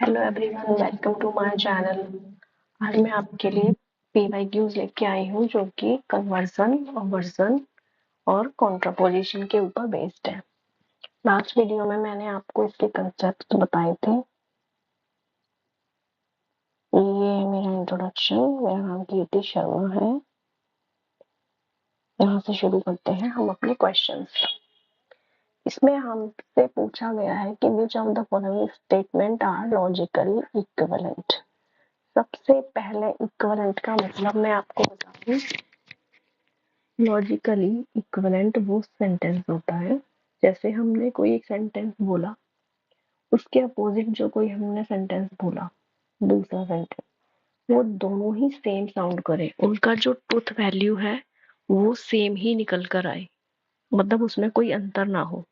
Hello everyone, welcome to my channel. आज मैं आपके लिए पीवाईक्यूज लेके आई हूँ जो कि कन्वर्जन, ऑवर्जन और कॉन्ट्रापोजिशन के ऊपर बेस्ड है। लास्ट वीडियो में मैंने आपको इसके कंसेप्ट बताए थे। ये मेरा इंट्रोडक्शन, मेरा नाम कीर्ति शर्मा है। यहाँ से शुरू करते हैं हम अपने क्वेश्चंस। इसमें हमसे पूछा गया है कि which of the following statement are logically equivalent. सबसे पहले इक्विवेलेंट का मतलब मैं आपको बता दूं। लॉजिकली इक्विवेलेंट वो सेंटेंस होता है, जैसे हमने कोई एक सेंटेंस बोला, उसके अपोजिट जो कोई हमने सेंटेंस बोला, दूसरा सेंटेंस, वो दोनों ही सेम साउंड करे, उनका जो ट्रुथ वैल्यू है वो सेम ही निकल कर आए, मतलब उसमें कोई अंतर ना हो।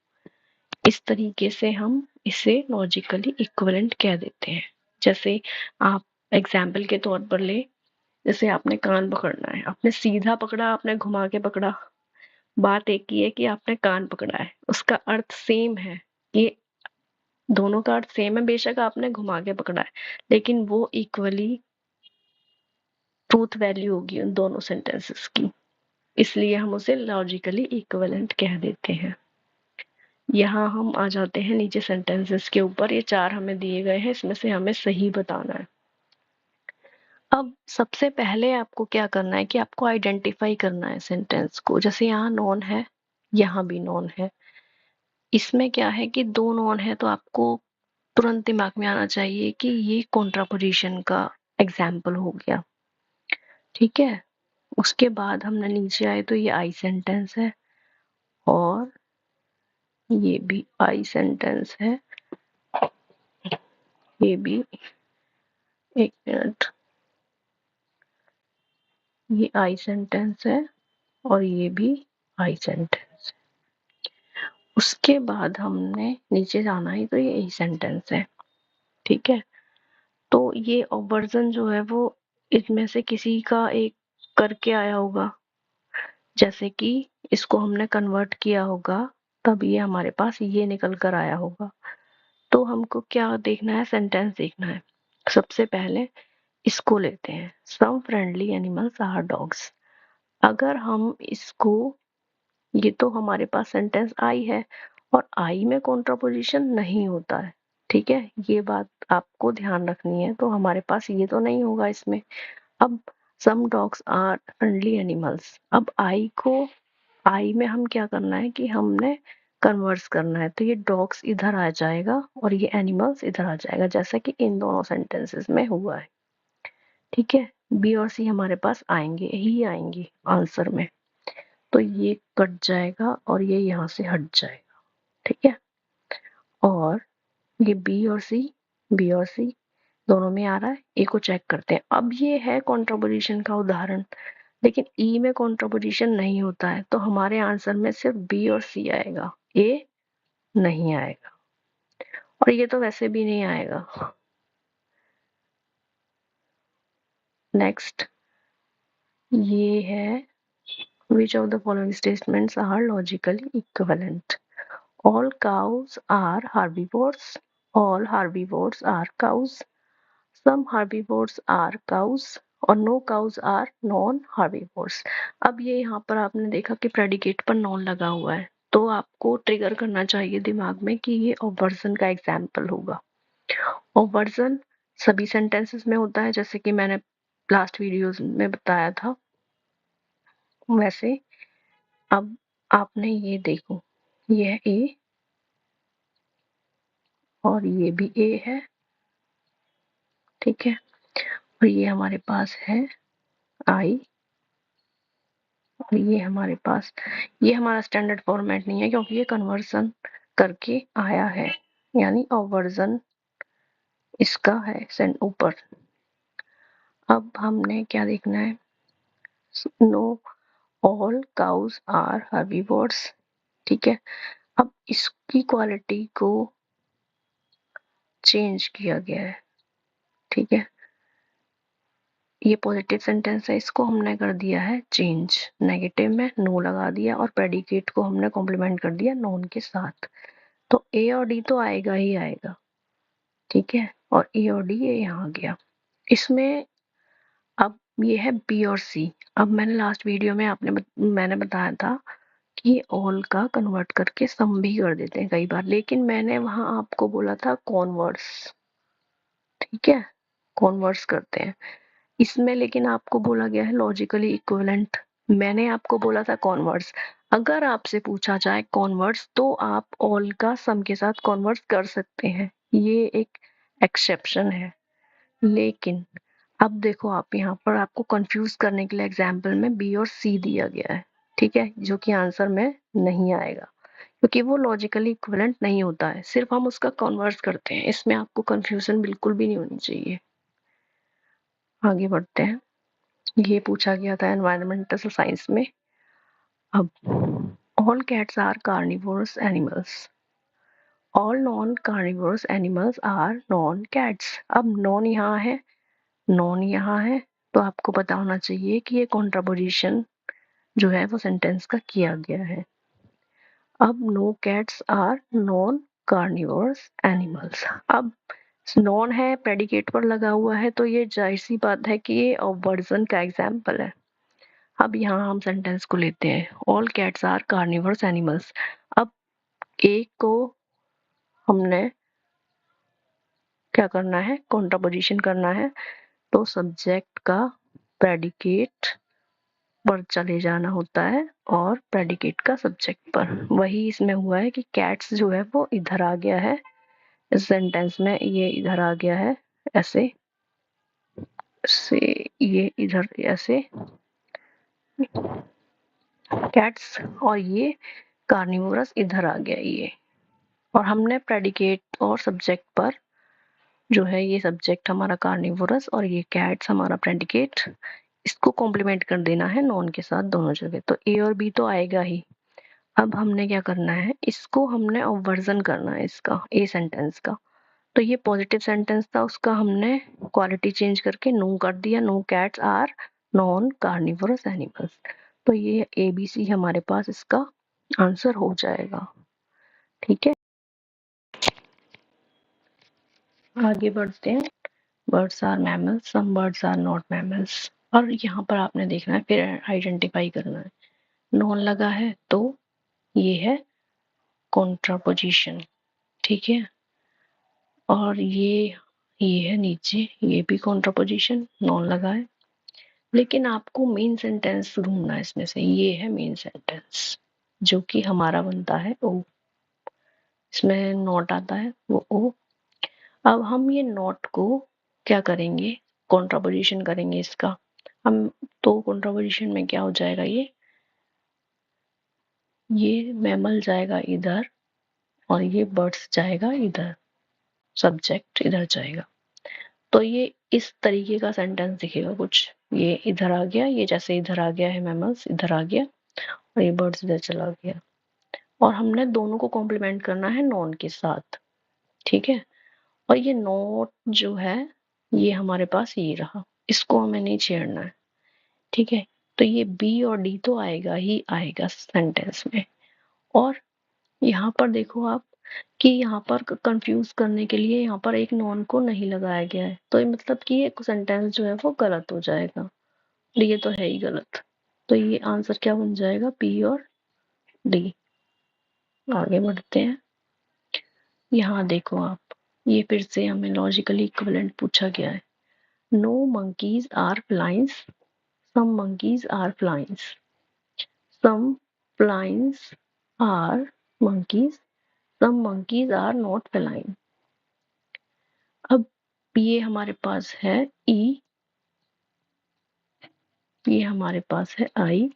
इस तरीके से हम इसे लॉजिकली इक्विवेलेंट कह देते हैं। जैसे आप एग्जाम्पल के तौर पर ले, जैसे आपने कान पकड़ना है, आपने सीधा पकड़ा, आपने घुमा के पकड़ा, बात एक ही है कि आपने कान पकड़ा है, उसका अर्थ सेम है। ये दोनों का अर्थ सेम है, बेशक आपने घुमा के पकड़ा है, लेकिन वो इक्वली ट्रूथ वैल्यू होगी उन दोनों सेंटेंसेस की, इसलिए हम उसे लॉजिकली इक्विवेलेंट कह देते हैं। यहाँ हम आ जाते हैं नीचे सेंटेंसेस के ऊपर। ये 4 हमें दिए गए हैं, इसमें से हमें सही बताना है। अब सबसे पहले आपको क्या करना है कि आपको आइडेंटिफाई करना है सेंटेंस को। जैसे यहाँ नॉन है, यहाँ भी नॉन है। इसमें क्या है कि 2 नॉन है, तो आपको तुरंत दिमाग में आना चाहिए कि ये कॉन्ट्रापोजिशन का एग्जाम्पल हो गया। ठीक है, उसके बाद हमने नीचे आए तो ये आई सेंटेंस है और ये भी आई सेंटेंस है। ये भी, एक मिनट, ये आई सेंटेंस है और ये भी आई सेंटेंस है। उसके बाद हमने नीचे जाना है तो ये ई सेंटेंस है। ठीक है, तो ये ऑवर्जन जो है वो इसमें से किसी का एक करके आया होगा। जैसे कि इसको हमने कन्वर्ट किया होगा, तब ये हमारे पास ये निकल कर आया होगा। तो हमको क्या देखना है, सेंटेंस देखना है। सबसे पहले इसको लेते हैं, some friendly animals are dogs. अगर हम इसको, ये तो हमारे पास सेंटेंस आई है और आई में कॉन्ट्रापोजिशन नहीं होता है। ठीक है, ये बात आपको ध्यान रखनी है। तो हमारे पास ये तो नहीं होगा इसमें। अब some dogs are friendly animals, अब आई में हम क्या करना है कि हमने कन्वर्स करना है, तो ये डॉग्स इधर आ जाएगा और ये एनिमल्स इधर आ जाएगा, जैसा कि इन दोनों सेंटेंसेस में हुआ है। ठीक है, बी और सी हमारे पास आएंगे ही आएंगे आंसर में, तो ये कट जाएगा और ये यहाँ से हट जाएगा। ठीक है, और ये बी और सी दोनों में आ रहा है। ए को चेक करते हैं। अब ये है कॉन्ट्रापोजिशन का उदाहरण, लेकिन ई में कॉन्ट्रापोजिशन नहीं होता है, तो हमारे आंसर में सिर्फ बी और सी आएगा, ए नहीं आएगा, और ये तो वैसे भी नहीं आएगा। नेक्स्ट ये है, which of the following statements are logically equivalent? All cows are herbivores, all herbivores are cows, some herbivores are cows और no cows are non herbivores। अब ये यहाँ पर आपने देखा कि प्रेडिकेट पर नॉन लगा हुआ है, तो आपको ट्रिगर करना चाहिए दिमाग में कि ये ऑवर्जन का एग्जाम्पल होगा। ऑवर्जन सभी सेंटेंसेस में होता है, जैसे कि मैंने लास्ट वीडियोस में बताया था वैसे। अब आपने ये देखो, ये है ए और ये भी ए है। ठीक है, और ये हमारे पास है आई और ये हमारे पास, ये हमारा स्टैंडर्ड फॉर्मेट नहीं है क्योंकि ये कन्वर्सन करके आया है, यानी ऑवर्जन इसका है सेंड ऊपर। अब हमने क्या देखना है, no all cows are herbivores. ठीक है, अब इसकी क्वालिटी को चेंज किया गया है। ठीक है, ये पॉजिटिव सेंटेंस है, इसको हमने कर दिया है चेंज, नेगेटिव में नो लगा दिया और प्रेडिकेट को हमने कॉम्प्लीमेंट कर दिया नॉन के साथ। तो ए और डी तो आएगा ही आएगा। ठीक है, और ए और डी ये यहाँ आ गया। इसमें अब ये है बी और सी। अब मैंने लास्ट वीडियो में मैंने बताया था कि ऑल का कन्वर्ट करके सम भी कर देते हैं कई बार, लेकिन मैंने वहां आपको बोला था कॉन्वर्स, ठीक है, कॉन्वर्स करते हैं इसमें, लेकिन आपको बोला गया है लॉजिकली इक्विवेलेंट। मैंने आपको बोला था कॉन्वर्स। अगर आपसे पूछा जाए कॉन्वर्स तो आप ऑल का सम के साथ कॉन्वर्स कर सकते हैं, ये एक एक्सेप्शन है। लेकिन अब देखो आप यहाँ पर आपको कंफ्यूज करने के लिए एग्जाम्पल में बी और सी दिया गया है, ठीक है, जो कि आंसर में नहीं आएगा क्योंकि वो लॉजिकली इक्विवेलेंट नहीं होता है, सिर्फ हम उसका कन्वर्स करते हैं। इसमें आपको कंफ्यूजन बिल्कुल भी नहीं होनी चाहिए। आगे बढ़ते हैं। ये पूछा गया था एनवायरमेंटल साइंस में। अब all cats are carnivorous animals, all non carnivorous animals are non cats. अब नॉन यहाँ है, नॉन यहाँ है, तो आपको पता होना चाहिए कि ये कॉन्ट्रापोजिशन जो है वो सेंटेंस का किया गया है। अब no cats are non carnivorous animals. अब नॉन है, प्रेडिकेट पर लगा हुआ है, तो ये जाहिर सी बात है कि ये ऑब्वर्जन का एग्जाम्पल है। अब यहाँ हम सेंटेंस को लेते हैं, all cats are carnivorous animals. अब एक को हमने क्या करना है, कॉन्ट्रापोजिशन करना है, तो सब्जेक्ट का प्रेडिकेट पर चले जाना होता है और प्रेडिकेट का सब्जेक्ट पर। वही इसमें हुआ है कि कैट्स जो है वो इधर आ गया है, इस सेंटेंस में ये इधर आ गया है ऐसे से, ये इधर ऐसे कैट्स, और ये कार्निवोरस इधर आ गया ये, और हमने प्रेडिकेट और सब्जेक्ट पर जो है, ये सब्जेक्ट हमारा कार्निवोरस और ये कैट्स हमारा प्रेडिकेट, इसको कॉम्प्लीमेंट कर देना है नॉन के साथ दोनों जगह, तो ए और बी तो आएगा ही। अब हमने क्या करना है, इसको हमने ऑब्वर्जन करना है इसका, ए सेंटेंस का। तो ये पॉजिटिव सेंटेंस था, उसका हमने क्वालिटी चेंज करके नो कर दिया, no cats are non carnivorous animals. तो ये ए बी सी हमारे पास इसका आंसर हो जाएगा, ठीक है। आगे बढ़ते हैं। Birds are mammals, some birds are not mammals. और यहाँ पर आपने देखना है, फिर आइडेंटिफाई करना है। नॉन लगा है तो ये है कॉन्ट्रापोजिशन, ठीक है, और ये है नीचे, ये भी कॉन्ट्रापोजिशन, नॉन लगा है। लेकिन आपको मेन सेंटेंस ढूंढना है इसमें से, ये है मेन सेंटेंस जो कि हमारा बनता है ओ, इसमें नॉट आता है वो ओ। अब हम ये नॉट को क्या करेंगे, कॉन्ट्रापोजिशन करेंगे इसका हम। तो कॉन्ट्रापोजिशन में क्या हो जाएगा, ये मैमल जाएगा इधर और ये बर्ड्स जाएगा इधर, सब्जेक्ट इधर जाएगा। तो ये इस तरीके का सेंटेंस दिखेगा कुछ, ये इधर आ गया, ये जैसे इधर आ गया है मैमल्स इधर आ गया और ये बर्ड्स इधर चला गया, और हमने दोनों को कॉम्प्लीमेंट करना है नॉन के साथ, ठीक है। और ये नॉट जो है ये हमारे पास ये रहा, इसको हमें नहीं छेड़ना है, ठीक है। तो ये बी और डी तो आएगा ही आएगा सेंटेंस में। और यहाँ पर देखो आप कि यहाँ पर कंफ्यूज करने के लिए यहाँ पर एक नॉन को नहीं लगाया गया है, तो ये मतलब कि ये सेंटेंस जो है वो गलत हो जाएगा, ये तो है ही गलत। तो ये आंसर क्या बन जाएगा, पी और डी। आगे बढ़ते हैं। यहाँ देखो आप, ये फिर से हमें लॉजिकली इक्विवेलेंट पूछा गया है। No monkeys are flyings, some monkeys are flyings, some flyings are monkeys, some monkeys are not feline। अब ये हमारे पास है ई, ये हमारे पास है आई,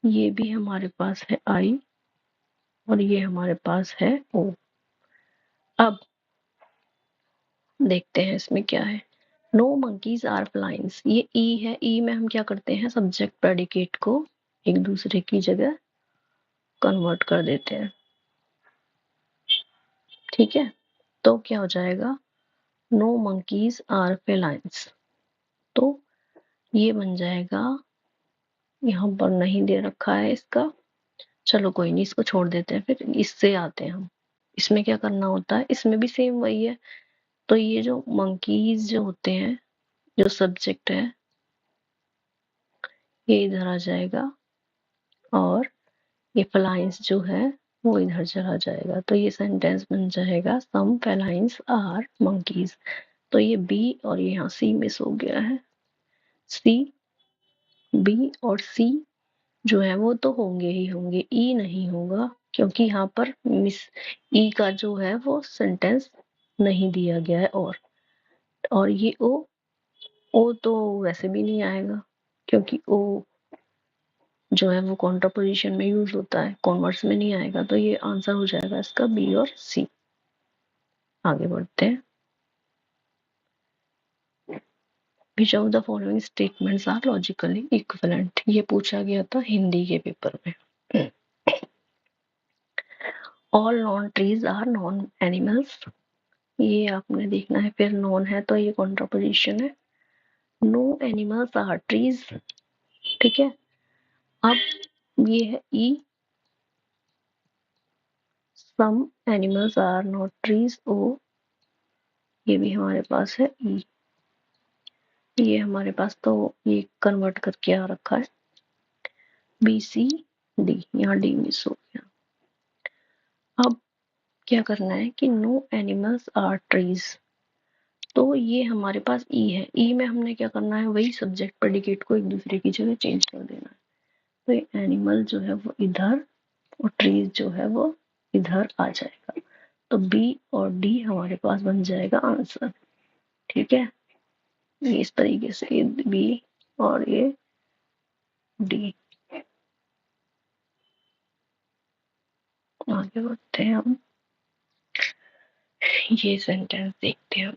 ये भी हमारे पास है आई, और ये हमारे पास है ओ। अब देखते हैं इसमें क्या है। नो मंकीज आर फ्लाइंस, ये ई है, ई में हम क्या करते हैं, सब्जेक्ट प्रेडिकेट को एक दूसरे की जगह कन्वर्ट कर देते हैं, ठीक है। तो क्या हो जाएगा, नो मंकीज आर फेलाइंस। तो ये बन जाएगा, यहाँ पर नहीं दे रखा है इसका, चलो कोई नहीं, इसको छोड़ देते हैं, फिर इससे आते हैं हम। इसमें क्या करना होता है, इसमें भी सेम वही है। तो ये जो मंकीज जो होते हैं, जो सब्जेक्ट है, ये इधर आ जाएगा और ये फेलाइंस जो है वो इधर चला जाएगा। तो ये सेंटेंस बन जाएगा सम फेलाइंस आर मंकीज। तो ये बी और ये यहाँ सी मिस हो गया है। सी, बी और सी जो है वो तो होंगे ही होंगे, ई नहीं होगा क्योंकि यहाँ पर मिस ई का जो है वो सेंटेंस नहीं दिया गया है। और ये ओ तो वैसे भी नहीं आएगा क्योंकि ओ जो है वो कॉन्ट्रापोजिशन में यूज होता है, कॉन्वर्स में नहीं आएगा। तो ये आंसर हो जाएगा इसका बी और सी। आगे बढ़ते हैं। Which of the following statements are logically equivalent, ये पूछा गया था हिंदी के पेपर में। All non trees are non animals, ये आपने देखना है। फिर नॉन है तो ये कॉन्ट्रापोजिशन है। नो एनिमल्स आर ट्रीज, ठीक है। अब ये है E, some animals are not trees, O, ये भी हमारे पास है ई। ये हमारे पास तो ये कन्वर्ट करके आ रखा है बी सी डी, यहाँ डी मिस हो गया। अब क्या करना है कि नो एनिमल्स आर ट्रीज, तो ये हमारे पास ई है। ई में हमने क्या करना है, वही सब्जेक्ट प्रेडिकेट को एक दूसरे की जगह चेंज कर देना है। तो ये एनिमल जो है वो इधर और ट्रीज जो है वो इधर आ जाएगा। तो बी और डी हमारे पास बन जाएगा आंसर, ठीक है। ये इस तरीके से बी और ये डी। आगे बढ़ते हैं हम, ये सेंटेंस देखते हैं।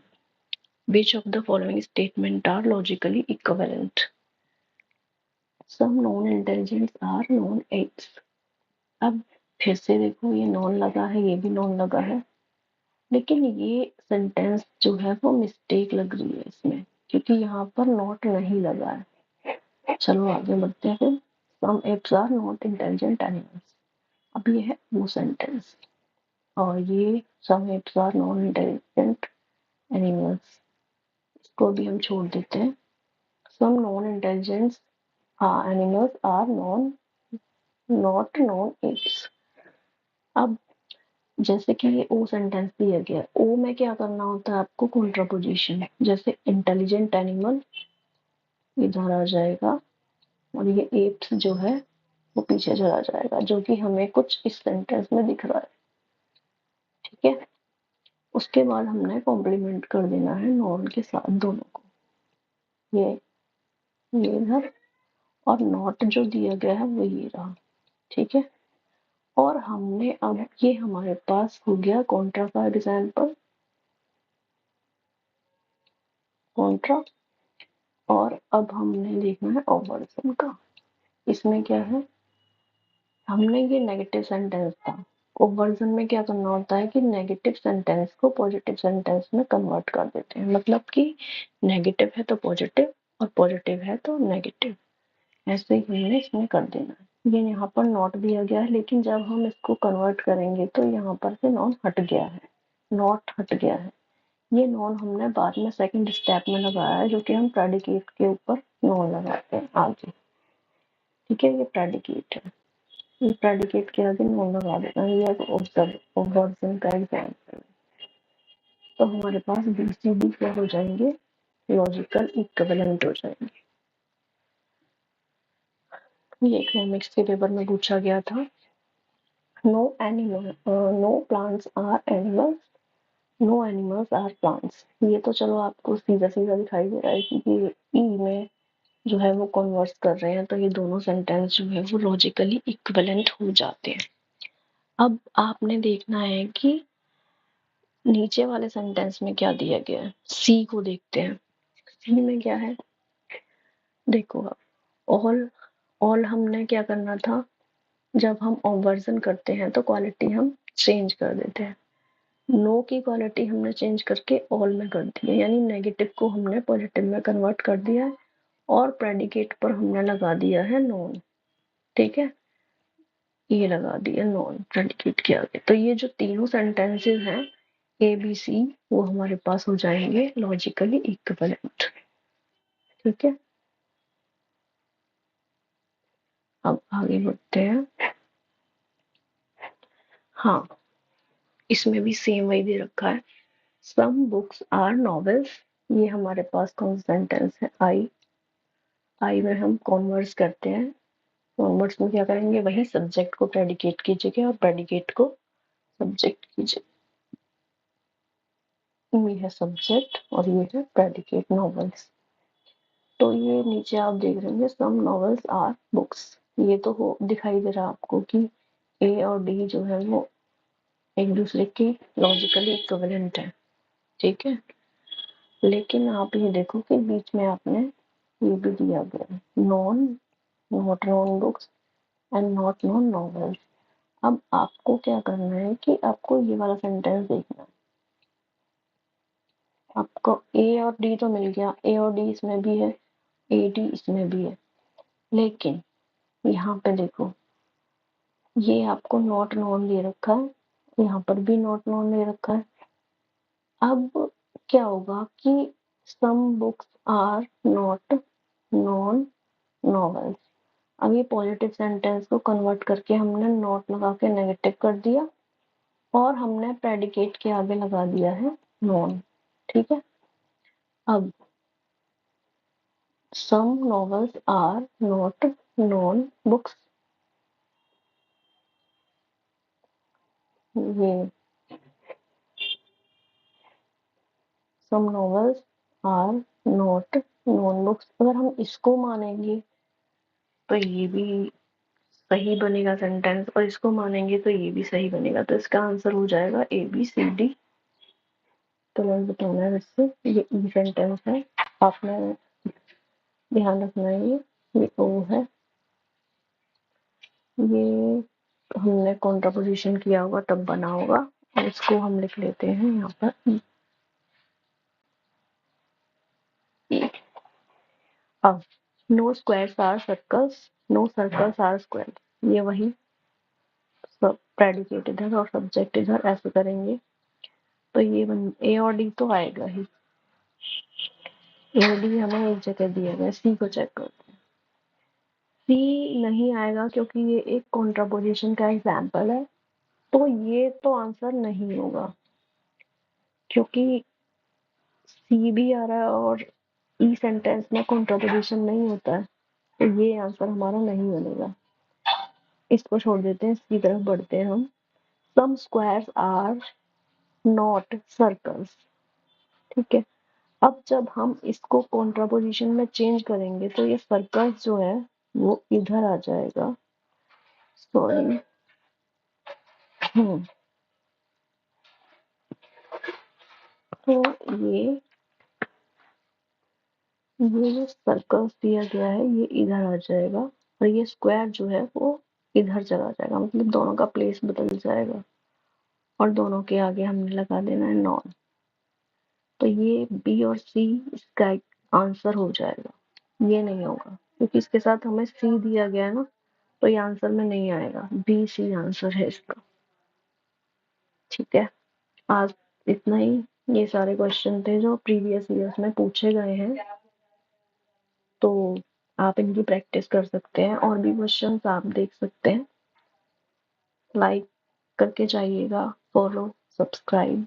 Which of the following statement are logically equivalent? Some non-intelligents are non-apes. अब फिर से देखो, ये नॉन लगा है, ये भी नॉन लगा है, लेकिन ये सेंटेंस जो है वो मिस्टेक लग रही है इसमें क्योंकि यहाँ पर नॉट नहीं लगा है। चलो आगे बढ़ते हैं फिर। Some apes are not intelligent animals, अब ये है वो सेंटेंस, और ये some apes are not intelligent animals, इसको भी हम छोड़ देते हैं। Some non intelligent animals are not non apes. अब जैसे कि ये ओ सेंटेंस दिया गया, ओ में क्या करना होता है आपको, कॉन्ट्रापोजिशन। जैसे इंटेलिजेंट एनिमल इधर आ जाएगा और ये एप्स जो है वो पीछे चला जाएगा, जो कि हमें कुछ इस सेंटेंस में दिख रहा है, ठीक है। उसके बाद हमने कॉम्प्लीमेंट कर देना है नॉन के साथ दोनों को, ये इधर, और नॉट जो दिया गया है वो ये रहा, ठीक है। और हमने अब ये हमारे पास हो गया कॉन्ट्रा का एग्जाम्पल, कॉन्ट्रा। और अब हमने देखना है ऑवर्सन का। इसमें क्या है, हमने ये नेगेटिव सेंटेंस था, ओवर्जन में क्या करना होता है कि नेगेटिव सेंटेंस को पॉजिटिव सेंटेंस में कन्वर्ट कर देते हैं। मतलब कि नेगेटिव है तो पॉजिटिव और पॉजिटिव है तो नेगेटिव, ऐसे ही हमने इसमें कर देना है। ये यहाँ पर नॉट दिया गया है, लेकिन जब हम इसको कन्वर्ट करेंगे तो यहाँ पर से नॉन हट गया है, नॉट हट गया है। ये नॉन हमने बाद में सेकंड स्टेप में लगाया है, जो कि हम प्रेडिकेट के ऊपर नॉन लगाते हैं आगे, ठीक है। ये प्रेडिकेट है, ये प्रेडिकेट के आगे नॉन लगा देना है। ये ऑब्जर्वेशन का एग्जाम्पल। तो हमारे पास बी सी डी क्या हो जाएंगे, लॉजिकल इक्विवेलेंट हो जाएंगे। ये इकोनॉमिक्स के पेपर में पूछा गया था। No animal, no plants are animals, no animals are plants. ये तो चलो आपको सीधा सीधा दिखाई दे रहा है क्योंकि ई में जो है वो कन्वर्ट कर रहे हैं, तो ये दोनों सेंटेंस जो है वो लॉजिकली इक्विवेलेंट हो जाते हैं। अब आपने देखना है कि नीचे वाले सेंटेंस में क्या दिया गया है। सी को देखते हैं। सी में क्या है, देखो अब ऑल हमने क्या करना था, जब हम ऑवर्जन करते हैं तो क्वालिटी हम चेंज कर देते हैं। नो की क्वालिटी हमने चेंज करके ऑल में कर दी है, यानी नेगेटिव को हमने पॉजिटिव में कन्वर्ट कर दिया है और प्रेडिकेट पर हमने लगा दिया है नॉन, ठीक है। ये लगा दिया नॉन प्रेडिकेट के आगे। तो ये जो तीनों सेंटेंसेस हैं ए बी सी, वो हमारे पास हो जाएंगे लॉजिकली इक्विवेलेंट। ठीक है, अब आगे बढ़ते हैं। हाँ, इसमें भी सेम वही दे रखा है, सम बुक्स आर नॉवेल्स। ये हमारे पास कौन सा सेंटेंस है, आई में हम कॉन्वर्स करते हैं। कॉन्वर्स में क्या करेंगे, वही सब्जेक्ट को प्रेडिकेट की जगह और प्रेडिकेट को सब्जेक्ट की जगह। ये है सब्जेक्ट और ये है प्रेडिकेट, नॉवेल्स। तो ये नीचे आप देख रहे होंगे सम नॉवेल्स आर बुक्स। ये तो हो दिखाई दे रहा है आपको कि ए और डी जो है वो एक दूसरे के लॉजिकली इक्विवेलेंट है। ठीक है, लेकिन आप ये देखो कि बीच में आपने ये भी दिया गया है, non not non books and not non novels. अब आपको क्या करना है कि आपको ये वाला सेंटेंस देखना है। आपको ए और डी तो मिल गया, ए और डी इसमें भी है, ए डी इसमें भी है, लेकिन यहाँ पे देखो ये आपको नॉट नॉन दे रखा है, यहाँ पर भी नॉट नॉन दे रखा है। अब क्या होगा कि some books are not non novels. अब ये पॉजिटिव सेंटेंस को कन्वर्ट करके हमने नॉट लगा के नेगेटिव कर दिया और हमने प्रेडिकेट के आगे लगा दिया है नॉन। ठीक है, अब some novels are not non books, ये some novels are not non books. अगर हम इसको मानेंगे तो ये भी सही बनेगा सेंटेंस, और इसको मानेंगे तो ये भी सही बनेगा। तो इसका आंसर हो जाएगा ए बी सी डी। तो मैं बताना है इससे, ये ई सेंटेंस है, आपने ध्यान रखना है। ये ओ है, ये हमने कॉन्ट्रापोजिशन किया होगा तब बना होगा, और इसको हम लिख लेते हैं यहाँ पर ई। अब no squares are circles, no circles are square, ये वही सब प्रेडिकेट इधर और सब्जेक्ट इधर, ऐसे करेंगे तो ये ए और डी तो आएगा ही। ए और डी हमें एक जगह दिया गया, सी को चेक करते हैं। सी नहीं आएगा क्योंकि ये एक कॉन्ट्रापोजिशन का एग्जाम्पल है, तो ये तो आंसर नहीं होगा, क्योंकि सी भी आ रहा है और ई सेंटेंस में कॉन्ट्रापोजिशन नहीं होता है, तो ये आंसर हमारा नहीं बनेगा। इसको छोड़ देते हैं, इसकी तरफ बढ़ते हैं हम। सम स्क्वायर्स आर नॉट सर्कल्स। ठीक है, अब जब हम इसको कॉन्ट्रापोजिशन में चेंज करेंगे तो ये सर्कल्स जो है वो इधर आ जाएगा। सॉरी, तो ये जो सर्कल्स दिया गया है ये इधर आ जाएगा, और ये स्क्वायर जो है वो इधर चला जाएगा, मतलब दोनों का प्लेस बदल जाएगा, और दोनों के आगे हमने लगा देना है नॉन। तो ये बी और सी इसका आंसर हो जाएगा, ये नहीं होगा क्योंकि इसके साथ हमें सी दिया गया है ना, तो ये आंसर में नहीं आएगा, बी सी आंसर है इसका। ठीक है, आज इतना ही। ये सारे क्वेश्चन थे जो प्रीवियस ईयर्स में पूछे गए हैं, तो आप इनकी प्रैक्टिस कर सकते हैं, और भी क्वेश्चंस आप देख सकते हैं। लाइक करके जाइएगा, फॉलो, सब्सक्राइब।